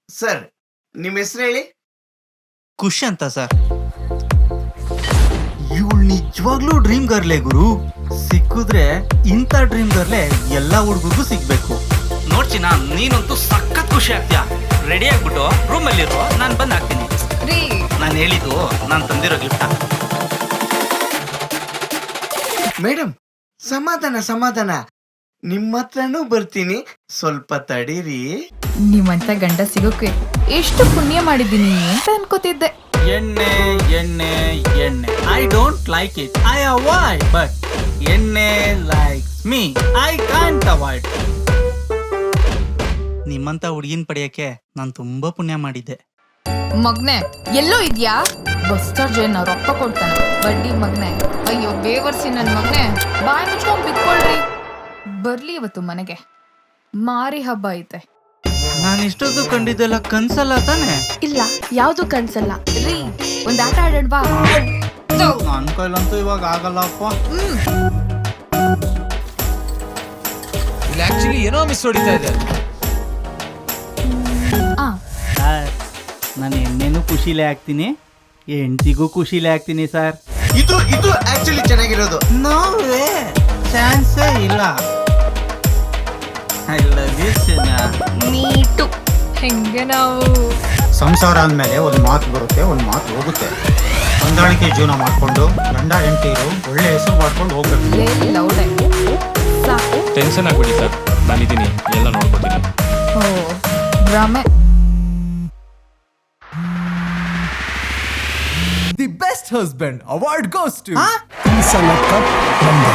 Sir ನಿಮ್ಮ ಹೆಸರು ಹೇಳಿ. ಖುಷಿ ಅಂತ ಸರ್. ಇವಳು ನಿಜವಾಗ್ಲೂ ಡ್ರೀಮ್ ಗರ್ಲೇ ಗುರು. ಸಿಕ್ಕಿದ್ರೆ ಇಂಥ ಡ್ರೀಮ್ ಗರ್ಲೆ ಎಲ್ಲಾ ಹುಡುಗರಿಗೂ ಸಿಗ್ಬೇಕು. ನೋಡ್ಚಿನ ನೀನಂತೂ ಸಖತ್ ಖುಷಿ ಆಗ್ತೀಯ. ರೆಡಿ ಆಗ್ಬಿಟ್ಟು ರೂಮಲ್ಲಿ ಇರು, ನಾನು ಬಂದ್ ಹಾಕ್ತೀನಿ. ನಾನು ಹೇಳಿದ್ದು ನಾನು ತಂದಿರೋ ಗಿಫ್ಟ್. ಮೇಡಮ್ ಸಮಾಧಾನ ಸಮಾಧಾನ, ನಿಮ್ಮ ಹತ್ರನೂ ಬರ್ತೀನಿ, ಸ್ವಲ್ಪ ತಡೀರಿ. ನಿಮ್ಮಂತ ಗಂಡ ಸಿಗೋಕೆ ಎಷ್ಟು ಪುಣ್ಯ ಮಾಡಿದ್ದೀನಿ ಅಂತ ಅನ್ಕೋತಿದ್ದೆ. ಎಣ್ಣೆ ಎಣ್ಣೆ ಎಣ್ಣೆ, I don't like it, I avoid. But ಎಣ್ಣೆ likes me, I can't avoid. ನಿಮ್ಮಂತ ಹುಡುಗಿನ ಪಡೆಯಕ್ಕೆ ನಾನು ತುಂಬಾ ಪುಣ್ಯ ಮಾಡಿದ್ದೆ. ಮಗ್ನೆ ಎಲ್ಲೋ ಇದ್ಯಾ? ಬಸ್ ಚಾರ್ಜ್ ಏನ ರೊಕ್ಕ ಕೊಡ್ತಾನೆ ಬಡ್ಡಿ ಮಗ್ನೆ. ಅಯ್ಯೋ ಬೇವರ್ಸಿ ನನ್ ಮಗ್ನೆ, ಬಾಯ್ ಮುಚ್ಕೊಂಡ್ ಬಿತ್ಕೊಳ್ರಿ. ಬರ್ಲಿ ಇವತ್ತು ಮನೆಗೆ, ಮಾರಿ ಹಬ್ಬ ಐತೆ. ನಾನು ಇಷ್ಟೊತ್ತು ಕಂಡಿದ್ದೆಲ್ಲ ಕನ್ಸಲ್ಲ ತಾನೆ? ಇಲ್ಲ, ಯಾವ್ದು ಕನ್ಸಲ್ಲ ರೀ, ಒಂದ್ ಆಟ ಆಡೋಣವಾ? ನನ್ ಕೈಲಂತೂ ಇವಾಗ ಆಗಲ್ಲಪ್ಪ. ಇಲ್ಲಿ ಆಕ್ಚುಲಿ ಏನೋ ಮಿಸ್ ಹೊಡಿತಾ ಇದೆ. ಸರ್, ನಾನು ಎಣ್ಣೆನೂ ಖುಷಿಲೇ ಆಗ್ತೀನಿ, ಹೆಂಡತಿಗೂ ಖುಷಿಲೇ ಆಗ್ತೀನಿ ಸರ್. ಇದು ಆಕ್ಚುಲಿ ಚೆನ್ನಾಗಿರೋದು. ನೋವೇ ಚಾನ್ಸೇ ಇಲ್ಲ. ಐ ಲವ್ ಯು ಸಿನಾ. ನೀಟು ಹೆಂಗೆ ನಾವು ಸಂಸಾರ ಅಂದಮೇಲೆ ಒಂದು ಮಾತು ಬರುತ್ತೆ, ಒಂದು ಮಾತು ಹೋಗುತ್ತೆ. ಹೊಂದಾಣಿಕೆ ಜೀವನ ಮಾಡಿಕೊಂಡು ಗಂಡ ಹೆಂಡತಿರು ಒಳ್ಳೆ ಹೆಸರು ಮಾಡ್ಕೊಂಡು ಹೋಗ್ಬೇಕು. ಲೌಡೆ ಸಾಕು. ಟೆನ್ಷನ್ ಆಗ್ಬಿಡಿ ಸರ್, ನಾನಿದ್ದೀನಿ, ಎಲ್ಲ ನೋಡ್ಕೊತೀನಿ. ಓ ಡ್ರಾಮೆ. The best husband award goes to Huh? ಈ ಸಲ ಕಪ್ ನಮ್ದೆ.